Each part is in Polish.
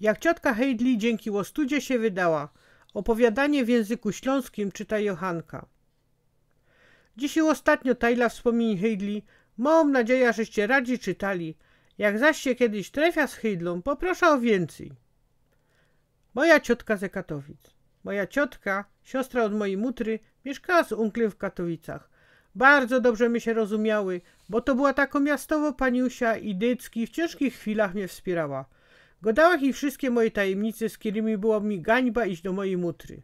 Jak ciotka Hejdli dzięki łostudzie się wydała. Opowiadanie w języku śląskim czyta Johanka. Dzisiaj ostatnio tajla wspomnień Hejdli. Mam nadzieję, żeście radzi czytali. Jak zaś się kiedyś trefia z Hejdlą, poproszę o więcej. Moja ciotka ze Katowic. Moja ciotka, siostra od mojej mutry, mieszkała z unklem w Katowicach. Bardzo dobrze my się rozumiały, bo to była taka miastowo paniusia i dycki w ciężkich chwilach mnie wspierała. Godała jej wszystkie moje tajemnice, z którymi było mi gańba iść do mojej mutry.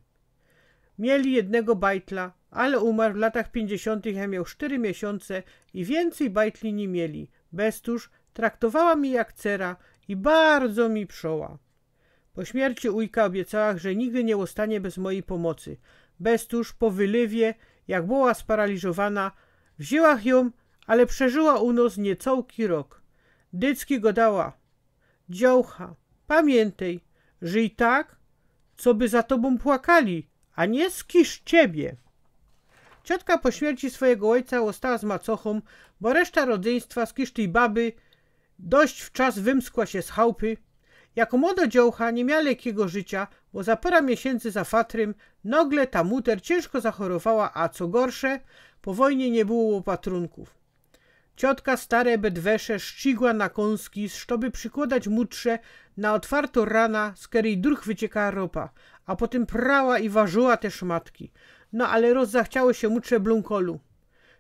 Mieli jednego bajtla, ale umarł w latach 50. ja miał 4 miesiące i więcej bajtli nie mieli. Bestuż traktowała mi jak cera i bardzo mi przoła. Po śmierci ujka obiecała, że nigdy nie ostanie bez mojej pomocy. Bestuż po wylewie, jak była sparaliżowana, wzięła ją, ale przeżyła u nas niecołki rok. Dycki godała: dziołcha, pamiętaj, żyj tak, co by za tobą płakali, a nie skisz ciebie. Ciotka po śmierci swojego ojca ostała z macochą, bo reszta rodzeństwa z kisztej baby dość wczas wymskła się z chałupy. Jako młoda dziołcha nie miała lekkiego życia, bo za parę miesięcy za fatrym nagle ta muter ciężko zachorowała, a co gorsze, po wojnie nie było opatrunków. Ciotka stare bedwesze ścigła na kąski, żeby przykładać mutrze na otwarto rana, z której druh wyciekała ropa, a potem prała i ważyła te szmatki. No ale rozzachciało się mutrze blunkolu.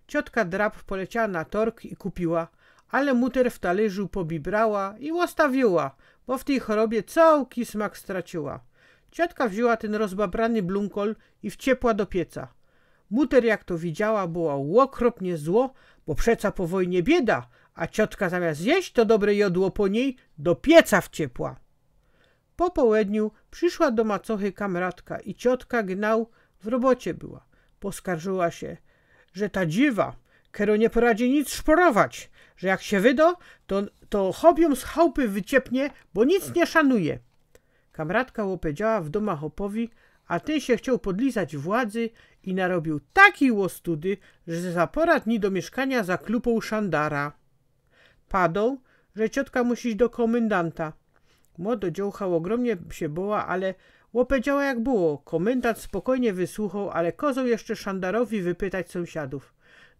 Ciotka drap poleciała na torg i kupiła, ale muter w talerzu pobibrała i łostawiła, bo w tej chorobie całki smak straciła. Ciotka wzięła ten rozbabrany blunkol i wciepła do pieca. Muter jak to widziała, była łokropnie zło, bo przeca po wojnie bieda, a ciotka zamiast jeść to dobre jodło po niej do pieca wciepła. Po południu przyszła do macochy kamratka i ciotka gnał w robocie była. Poskarżyła się, że ta dziwa, kero nie poradzi nic szporować, że jak się wydo, to chobią z chałupy wyciepnie, bo nic nie szanuje. Kamratka łopedziała w domach opowi, a ten się chciał podlizać władzy i narobił takiej łostudy, że za pora dni do mieszkania zaklupał szandara. Padał, że ciotka musi iść do komendanta. Młodo dziołcha ogromnie się boła, ale łopedziała jak było. Komendant spokojnie wysłuchał, ale kozał jeszcze szandarowi wypytać sąsiadów.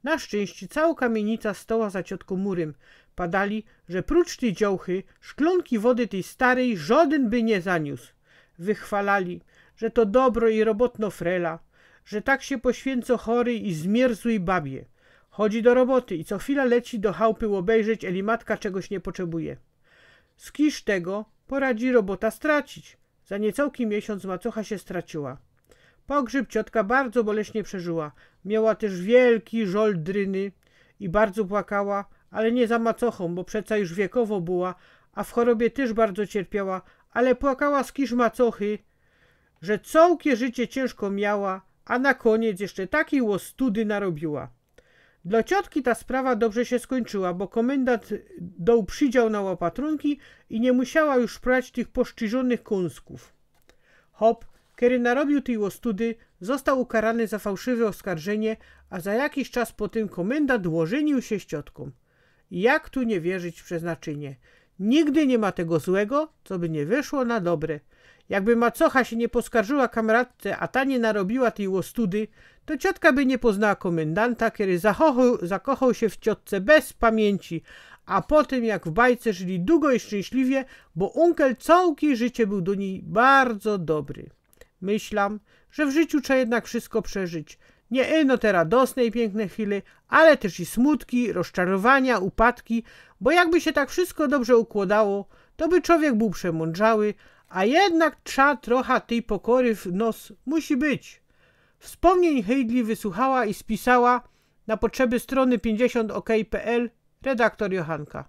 Na szczęście cała kamienica stała za ciotką murem. Padali, że prócz tej dziołchy szklonki wody tej starej żaden by nie zaniósł. Wychwalali, że to dobro i robotno frela, że tak się poświęco chory i zmierzłej babie. Chodzi do roboty i co chwila leci do chałupy obejrzeć, eli matka czegoś nie potrzebuje. Z kisz tego poradzi robota stracić. Za niecałuki miesiąc macocha się straciła. Pogrzeb ciotka bardzo boleśnie przeżyła. Miała też wielki żol dryny i bardzo płakała, ale nie za macochą, bo przeca już wiekowo była, a w chorobie też bardzo cierpiała, ale płakała z kisz macochy, że całkie życie ciężko miała, a na koniec jeszcze takiej łostudy narobiła. Dla ciotki ta sprawa dobrze się skończyła, bo komendant dał przydział na łapatrunki i nie musiała już prać tych poszczyżonych kąsków. Hop, kiedy narobił tej łostudy, został ukarany za fałszywe oskarżenie, a za jakiś czas po tym komendant łożenił się z ciotką. Jak tu nie wierzyć w przeznaczenie? Nigdy nie ma tego złego, co by nie wyszło na dobre. Jakby macocha się nie poskarżyła kamratce, a ta nie narobiła tej łostudy, to ciotka by nie poznała komendanta, który zakochał się w ciotce bez pamięci, a potem jak w bajce żyli długo i szczęśliwie, bo unkel całkie życie był do niej bardzo dobry. Myślam, że w życiu trzeba jednak wszystko przeżyć. Nie eno te radosne i piękne chwile, ale też i smutki, rozczarowania, upadki, bo jakby się tak wszystko dobrze układało, to by człowiek był przemądrzały, a jednak trzeba trochę tej pokory w nos musi być. Wspomnień Hejdli wysłuchała i spisała na potrzeby strony 50ok.pl redaktor Johanka.